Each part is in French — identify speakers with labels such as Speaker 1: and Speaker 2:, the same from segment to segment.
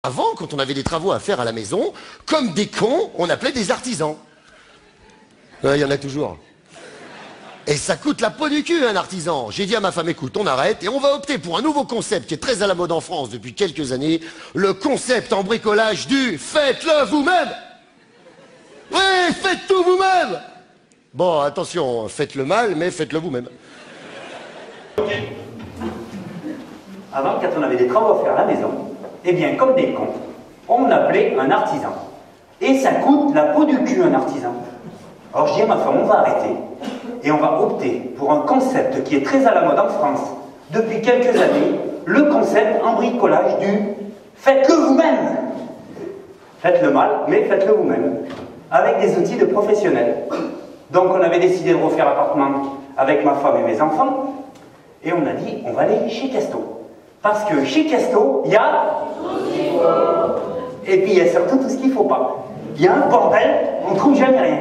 Speaker 1: Avant, quand on avait des travaux à faire à la maison, comme des cons, on appelait des artisans. Il y en a toujours. Et ça coûte la peau du cul, un artisan. J'ai dit à ma femme, écoute, on arrête et on va opter pour un nouveau concept qui est très à la mode en France depuis quelques années. Le concept en bricolage du faites-le vous-même. Oui, faites tout vous-même. Bon, attention, faites-le mal, mais faites-le vous-même.
Speaker 2: Avant, quand on avait des travaux à faire à la maison, eh bien, comme des cons, on appelait un artisan. Et ça coûte la peau du cul, un artisan. Alors je dis à ma femme, on va arrêter. Et on va opter pour un concept qui est très à la mode en France depuis quelques années, le concept en bricolage du faites-le vous-même. Faites-le mal, mais faites-le vous-même. Avec des outils de professionnels. Donc on avait décidé de refaire l'appartement avec ma femme et mes enfants. Et on a dit, on va aller chez Casto. Parce que chez Casto, il y a tout ce qu'il faut. Et puis il y a surtout tout ce qu'il ne faut pas. Il y a un bordel, on ne trouve jamais rien.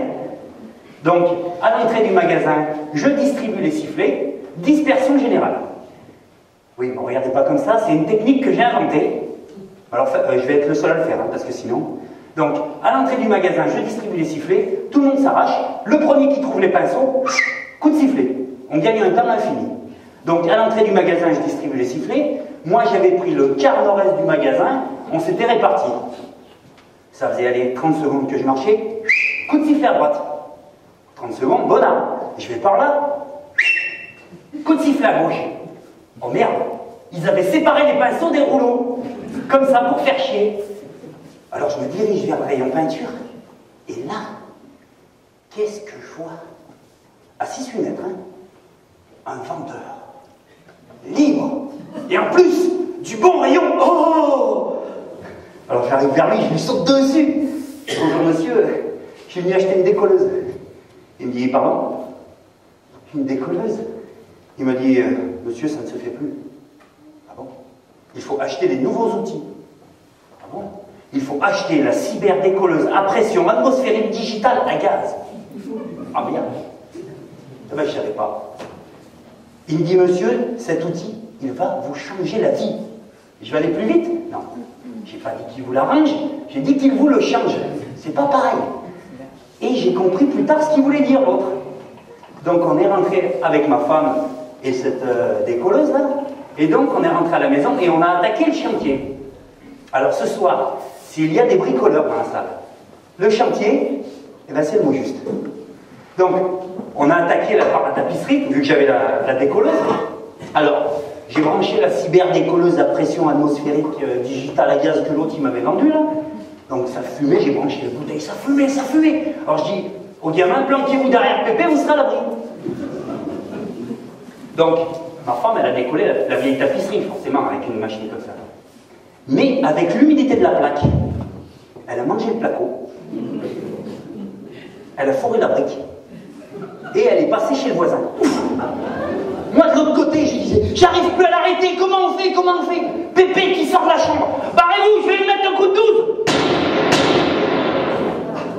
Speaker 2: Donc, à l'entrée du magasin, je distribue les sifflets, dispersion générale. Oui, ne regardez pas comme ça, c'est une technique que j'ai inventée. Alors, je vais être le seul à le faire, hein, parce que sinon... Donc, à l'entrée du magasin, je distribue les sifflets, tout le monde s'arrache, le premier qui trouve les pinceaux, coup de sifflet. On gagne un temps infini. Donc, à l'entrée du magasin, je distribue les sifflets. Moi, j'avais pris le quart nord-est du magasin, on s'était répartis. Ça faisait aller 30 secondes que je marchais, coup de sifflet à droite. 30 secondes, bonnard. Je vais par là. Coup de sifflet à gauche. Oh merde, ils avaient séparé les pinceaux des rouleaux. Comme ça, pour faire chier. Alors je me dirige vers le rayon peinture. Et là, qu'est-ce que je vois? À 6-8 mètres, hein, un vendeur. Libre. Et en plus, du bon rayon. Oh! Alors j'arrive vers lui, je lui saute dessus. Bonjour monsieur, je suis venu acheter une décolleuse. Il me dit, pardon? Une décolleuse? Il m'a dit, monsieur, ça ne se fait plus. Ah bon? Il faut acheter des nouveaux outils. Ah bon? Il faut acheter la cyberdécolleuse à pression atmosphérique digitale à gaz. Ah merde. Eh ben, je ne savais pas. Il me dit, monsieur, cet outil, il va vous changer la vie. Je vais aller plus vite? Non. J'ai pas dit qu'il vous l'arrange, j'ai dit qu'il vous le change. C'est pas pareil. Et j'ai compris plus tard ce qu'il voulait dire, l'autre. Donc on est rentré avec ma femme et cette décolleuse là, et donc on est rentré à la maison et on a attaqué le chantier. Alors ce soir, s'il y a des bricoleurs dans la salle, le chantier, eh ben c'est le mot juste. Donc on a attaqué la tapisserie, vu que j'avais la décolleuse. Alors, j'ai branché la cyberdécolleuse à pression atmosphérique digitale à gaz que l'autre il m'avait vendue là. Donc ça fumait, j'ai branché les bouteilles, ça fumait, ça fumait. Alors je dis aux gamins, planquez-vous derrière Pépé, vous serez à l'abri. Donc, ma femme, elle a décollé la vieille tapisserie, forcément, avec une machine comme ça. Mais avec l'humidité de la plaque, elle a mangé le placo, elle a fourré la brique, et elle est passée chez le voisin. Ouf. Moi, de l'autre côté, je disais, j'arrive plus à l'arrêter, comment on fait, comment on fait? Pépé qui sort de la chambre, barrez-vous, je vais lui mettre un coup de 12.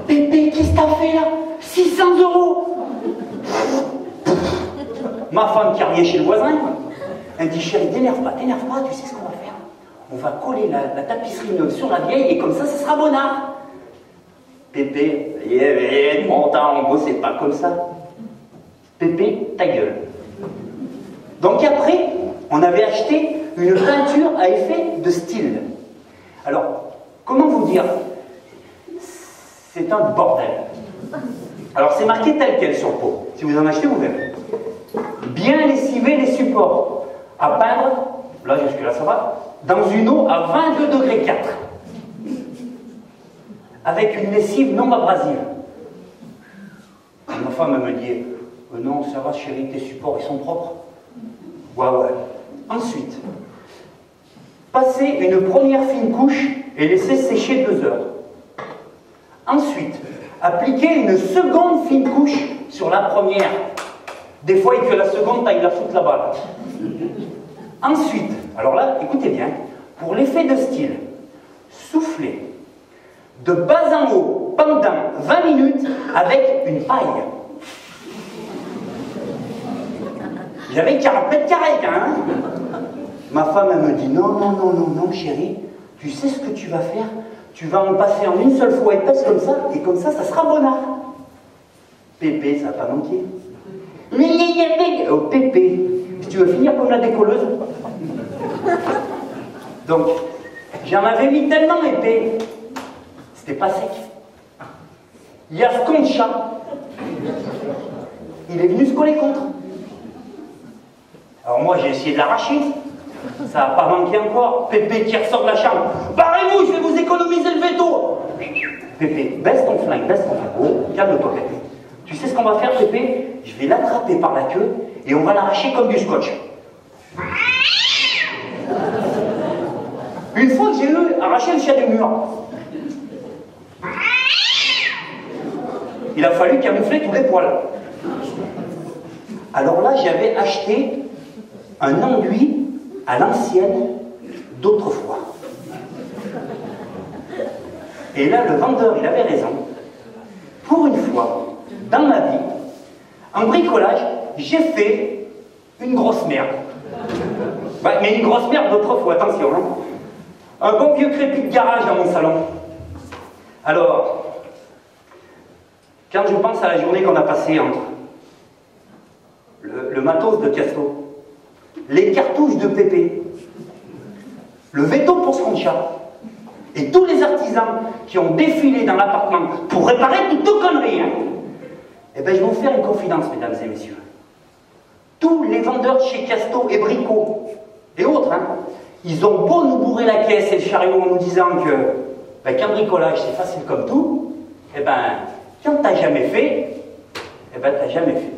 Speaker 2: Pépé, qu'est-ce que t'as fait là? 600 €. Ma femme qui revient chez le voisin, elle dit, chérie, t'énerve pas, tu sais ce qu'on va faire? On va coller la tapisserie neuve sur la vieille et comme ça sera bonnard. Pépé, mon temps, en gros, c'est pas comme ça. Pépé, ta gueule. Donc après, on avait acheté une peinture à effet de style. Alors, comment vous dire? C'est un bordel. Alors c'est marqué tel quel sur le pot. Si vous en achetez, vous verrez. Bien lessiver les supports. À peindre, là jusque-là ça va, dans une eau à 22 degrés 4. Avec une lessive non abrasive. Ma femme elle me dit, non ça va chérie, tes supports ils sont propres. Ouais. Ensuite, passer une première fine couche et laisser sécher 2 heures. Ensuite, appliquer une seconde fine couche sur la première. Des fois, il que la seconde, t'ailles la foutre là-bas. Ensuite, alors là, écoutez bien, pour l'effet de style, souffler de bas en haut pendant 20 minutes avec une paille. J'avais 40 mètres carrés quand même. Ma femme, elle me dit, non, chérie, tu sais ce que tu vas faire? Tu vas en passer en une seule fois épaisse comme ça, et comme ça sera bonnard. Pépé, ça va pas manquer. Oh, Pépé, si tu veux finir comme la décolleuse. Donc, j'en avais mis tellement épais, c'était pas sec. Il y a ce con de chat. Il est venu se coller contre. Alors moi, j'ai essayé de l'arracher. Ça n'a pas manqué encore. Pépé qui ressort de la chambre. Barrez-vous, je vais vous économiser le veto. Pépé, baisse ton flingue, baisse ton flingue. Oh, calme-toi, Pépé. Tu sais ce qu'on va faire, Pépé? Je vais l'attraper par la queue et on va l'arracher comme du scotch. Une fois que j'ai eu arraché le chien du mur, il a fallu camoufler tous les poils. Alors là, j'avais acheté un enduit à l'ancienne d'autrefois. Et là, le vendeur, il avait raison. Pour une fois, dans ma vie, en bricolage, j'ai fait une grosse merde. Ouais, mais une grosse merde d'autrefois, attention. Hein. Un bon vieux crépi de garage dans mon salon. Alors, quand je pense à la journée qu'on a passée entre le matos de Casto, les cartouches de Pépé, le veto pour ce chat, et tous les artisans qui ont défilé dans l'appartement pour réparer toutes nos conneries, hein, eh bien, je vais vous faire une confidence, mesdames et messieurs. Tous les vendeurs chez Casto et Brico, et autres, hein, ils ont beau nous bourrer la caisse et le chariot en nous disant que qu'un bricolage c'est facile comme tout, eh ben, quand t'as jamais fait, eh ben, t'as jamais fait.